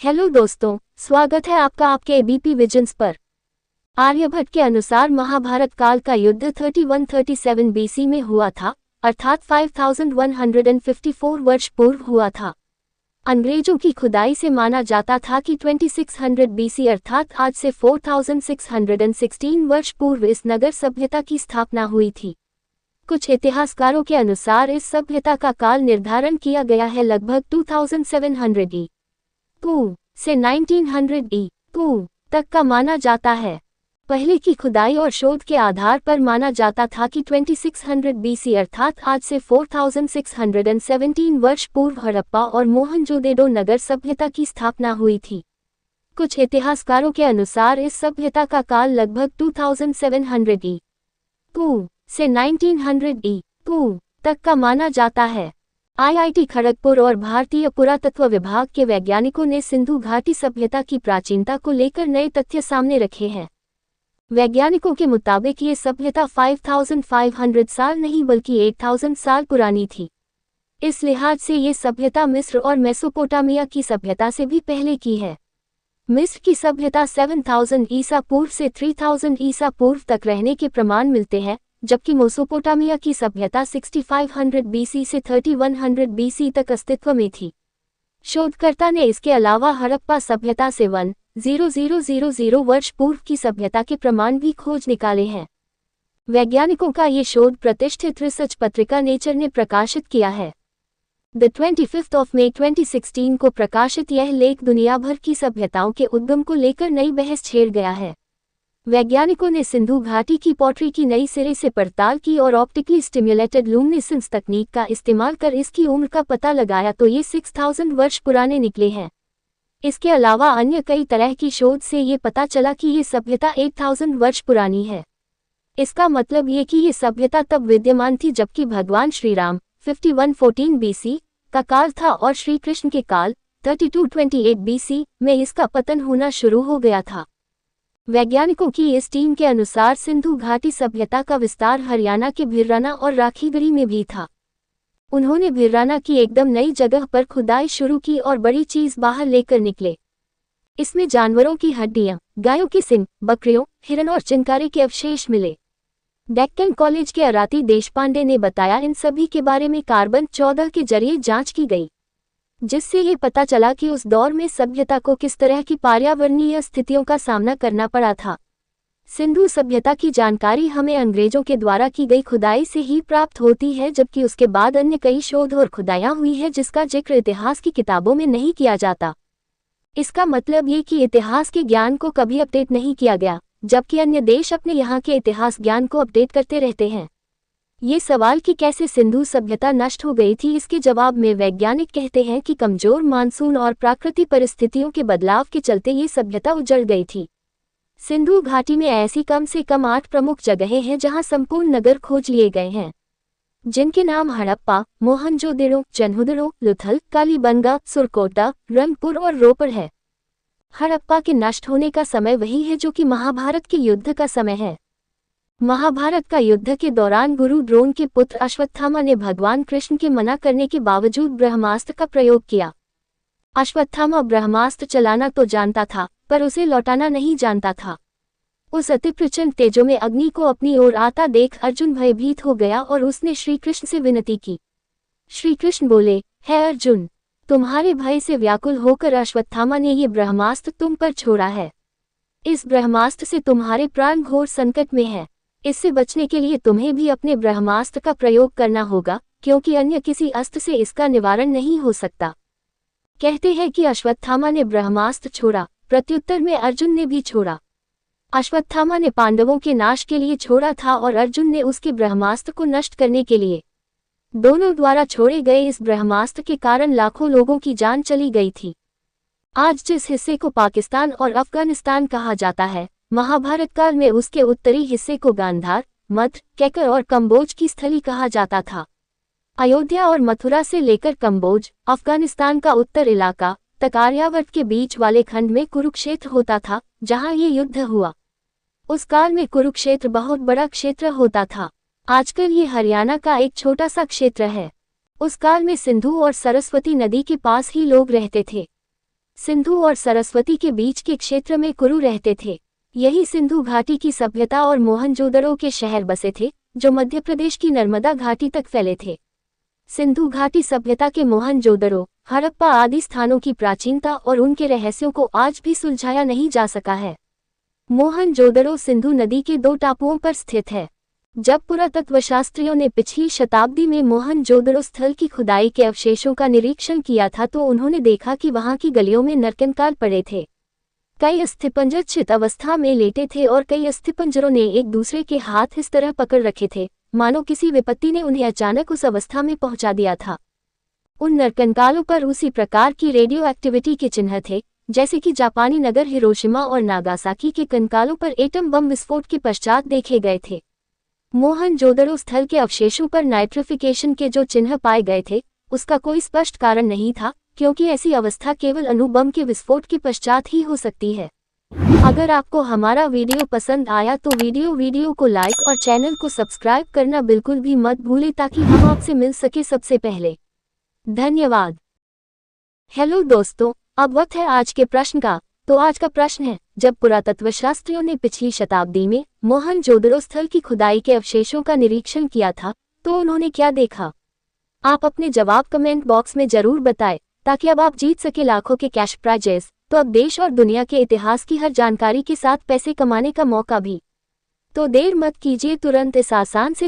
Hello दोस्तों, स्वागत है आपका आपके एबीपी विजन्स पर। आर्यभट्ट के अनुसार महाभारत काल का युद्ध 3137 बीसी में हुआ था, अर्थात 5154 वर्ष पूर्व हुआ था। अंग्रेजों की खुदाई से माना जाता था कि 2600 बीसी अर्थात आज से 4616 वर्ष पूर्व इस नगर सभ्यता की स्थापना हुई थी। कुछ इतिहासकारों के अनुसार इस सभ्यता का काल निर्धारण किया गया है लगभग 2700 से 1900 तक का माना जाता है। पहले की खुदाई और शोध के आधार पर माना जाता था कि 2600 बीसी अर्थात आज से 4617 वर्ष पूर्व हड़प्पा और मोहनजोदेड़ो नगर सभ्यता की स्थापना हुई थी। कुछ इतिहासकारों के अनुसार इस सभ्यता का काल लगभग 2700 से 1900 तक का माना जाता है। आईआईटी खड़गपुर और भारतीय पुरातत्व विभाग के वैज्ञानिकों ने सिंधु घाटी सभ्यता की प्राचीनता को लेकर नए तथ्य सामने रखे हैं। वैज्ञानिकों के मुताबिक ये सभ्यता 5500 साल नहीं बल्कि 8000 साल पुरानी थी। इस लिहाज से ये सभ्यता मिस्र और मेसोपोटामिया की सभ्यता से भी पहले की है। मिस्र की सभ्यता 7000 ईसा पूर्व से 3000 ईसा पूर्व तक रहने के प्रमाण मिलते हैं, जबकि मेसोपोटामिया की सभ्यता 6500 बीसी से 3100 बीसी तक अस्तित्व में थी। शोधकर्ता ने इसके अलावा हड़प्पा सभ्यता से 1000 वर्ष पूर्व की सभ्यता के प्रमाण भी खोज निकाले हैं। वैज्ञानिकों का ये शोध प्रतिष्ठित रिसर्च पत्रिका नेचर ने प्रकाशित किया है। द 25 मई 2016 को प्रकाशित यह लेख दुनिया भर की सभ्यताओं के उद्गम को लेकर नई बहस छेड़ गया है। वैज्ञानिकों ने सिंधु घाटी की पॉटरी की नई सिरे से पड़ताल की और ऑप्टिकली स्टिम्युलेटेड लुमिनेसेंस तकनीक का इस्तेमाल कर इसकी उम्र का पता लगाया तो ये 6000 वर्ष पुराने निकले हैं। इसके अलावा अन्य कई तरह की शोध से ये पता चला कि ये सभ्यता 8000 वर्ष पुरानी है। इसका मतलब ये कि ये सभ्यता तब विद्यमान थी जबकि भगवान श्रीराम 5114 बीसी का काल था और श्री कृष्ण के काल 3228 बीसी में इसका पतन होना शुरू हो गया था। वैज्ञानिकों की इस टीम के अनुसार सिंधु घाटी सभ्यता का विस्तार हरियाणा के भिराना और राखीगढ़ी में भी था। उन्होंने भिराना की एकदम नई जगह पर खुदाई शुरू की और बड़ी चीज बाहर लेकर निकले। इसमें जानवरों की हड्डियां, गायों की सींग, बकरियों, हिरन और चिंकारे के अवशेष मिले। डेक्कन कॉलेज के अराती देशपांडे ने बताया, इन सभी के बारे में कार्बन 14 के जरिए जांच की गई, जिससे ये पता चला कि उस दौर में सभ्यता को किस तरह की पर्यावरणीय स्थितियों का सामना करना पड़ा था। सिंधु सभ्यता की जानकारी हमें अंग्रेजों के द्वारा की गई खुदाई से ही प्राप्त होती है, जबकि उसके बाद अन्य कई शोध और खुदाइयां हुई है जिसका जिक्र इतिहास की किताबों में नहीं किया जाता। इसका मतलब ये कि इतिहास के ज्ञान को कभी अपडेट नहीं किया गया, जबकि अन्य देश अपने यहाँ के इतिहास ज्ञान को अपडेट करते रहते हैं। ये सवाल कि कैसे सिंधु सभ्यता नष्ट हो गई थी, इसके जवाब में वैज्ञानिक कहते हैं कि कमजोर मानसून और प्राकृतिक परिस्थितियों के बदलाव के चलते ये सभ्यता उजड़ गई थी। सिंधु घाटी में ऐसी कम से कम 8 प्रमुख जगहें हैं जहां संपूर्ण नगर खोज लिए गए हैं, जिनके नाम हड़प्पा, मोहनजोदेड़ो, चन्हुदड़ो, लुथल, कालीबंगा, सुरकोटा, रंगपुर और रोपड़ है। हड़प्पा के नष्ट होने का समय वही है जो कि महाभारत के युद्ध का समय है। महाभारत का युद्ध के दौरान गुरु द्रोण के पुत्र अश्वत्थामा ने भगवान कृष्ण के मना करने के बावजूद ब्रह्मास्त्र का प्रयोग किया। अश्वत्थामा ब्रह्मास्त्र चलाना तो जानता था, पर उसे लौटाना नहीं जानता था। उस अति प्रचंड तेजों में अग्नि को अपनी ओर आता देख अर्जुन भयभीत हो गया और उसने श्री कृष्ण से विनती की। श्री कृष्ण बोले, हे अर्जुन, तुम्हारे भय से व्याकुल होकर अश्वत्थामा ने ये ब्रह्मास्त्र तुम पर छोड़ा है। इस ब्रह्मास्त्र से तुम्हारे प्राण घोर संकट में है। इससे बचने के लिए तुम्हें भी अपने ब्रह्मास्त्र का प्रयोग करना होगा, क्योंकि अन्य किसी अस्त्र से इसका निवारण नहीं हो सकता। कहते हैं कि अश्वत्थामा ने ब्रह्मास्त्र छोड़ा, प्रत्युत्तर में अर्जुन ने भी छोड़ा। अश्वत्थामा ने पांडवों के नाश के लिए छोड़ा था और अर्जुन ने उसके ब्रह्मास्त्र को नष्ट करने के लिए। दोनों द्वारा छोड़े गए इस ब्रह्मास्त्र के कारण लाखों लोगों की जान चली गई थी। आज जिस हिस्से को पाकिस्तान और अफगानिस्तान कहा जाता है, महाभारत काल में उसके उत्तरी हिस्से को गांधार, मध्य, कैकर और कम्बोज की स्थली कहा जाता था। अयोध्या और मथुरा से लेकर कम्बोज, अफगानिस्तान का उत्तर इलाका तक आर्यावर्त के बीच वाले खंड में कुरुक्षेत्र होता था, जहां ये युद्ध हुआ। उस काल में कुरुक्षेत्र बहुत बड़ा क्षेत्र होता था। आजकल ये हरियाणा का एक छोटा सा क्षेत्र है। उस काल में सिंधु और सरस्वती नदी के पास ही लोग रहते थे। सिंधु और सरस्वती के बीच के क्षेत्र में कुरु रहते थे। यही सिंधु घाटी की सभ्यता और मोहनजोदड़ो के शहर बसे थे, जो मध्य प्रदेश की नर्मदा घाटी तक फैले थे। सिंधु घाटी सभ्यता के मोहनजोदड़ो, हड़प्पा आदि स्थानों की प्राचीनता और उनके रहस्यों को आज भी सुलझाया नहीं जा सका है। मोहनजोदड़ो सिंधु नदी के 2 टापुओं पर स्थित है। जब पुरातत्वशास्त्रियों ने पिछली शताब्दी में मोहनजोदड़ो स्थल की खुदाई के अवशेषों का निरीक्षण किया था तो उन्होंने देखा कि वहां की गलियों में नरकंकाल पड़े थे। कई अस्थिपंजर चित अवस्था में लेटे थे और कई अस्थिपंजरों ने एक दूसरे के हाथ इस तरह पकड़ रखे थे मानो किसी विपत्ति ने उन्हें अचानक उस अवस्था में पहुंचा दिया था। उन नरकंकालों पर उसी प्रकार की रेडियो एक्टिविटी के चिन्ह थे जैसे कि जापानी नगर हिरोशिमा और नागासाकी के कंकालों पर एटम बम विस्फोट के पश्चात देखे गए थे। मोहनजोदड़ो स्थल के अवशेषों पर नाइट्रिफिकेशन के जो चिन्ह पाए गए थे उसका कोई स्पष्ट कारण नहीं था, क्योंकि ऐसी अवस्था केवल अणु बम के विस्फोट के पश्चात ही हो सकती है। अगर आपको हमारा वीडियो पसंद आया तो वीडियो को लाइक और चैनल को सब्सक्राइब करना बिल्कुल भी मत भूलें ताकि हम आपसे मिल सके सबसे पहले। धन्यवाद। हेलो दोस्तों, अब वक्त है आज के प्रश्न का। तो आज का प्रश्न है, जब पुरातत्वशास्त्रियों ने पिछली शताब्दी में मोहनजोदड़ो स्थल की खुदाई के अवशेषों का निरीक्षण किया था तो उन्होंने क्या देखा? आप अपने जवाब कमेंट बॉक्स में जरूर बताएं ताकि अब आप जीत सके लाखों के कैश प्राइजेस। तो अब देश और दुनिया के इतिहास की हर जानकारी के साथ पैसे कमाने का मौका भी। तो देर मत कीजिए, तुरंत इस आसान से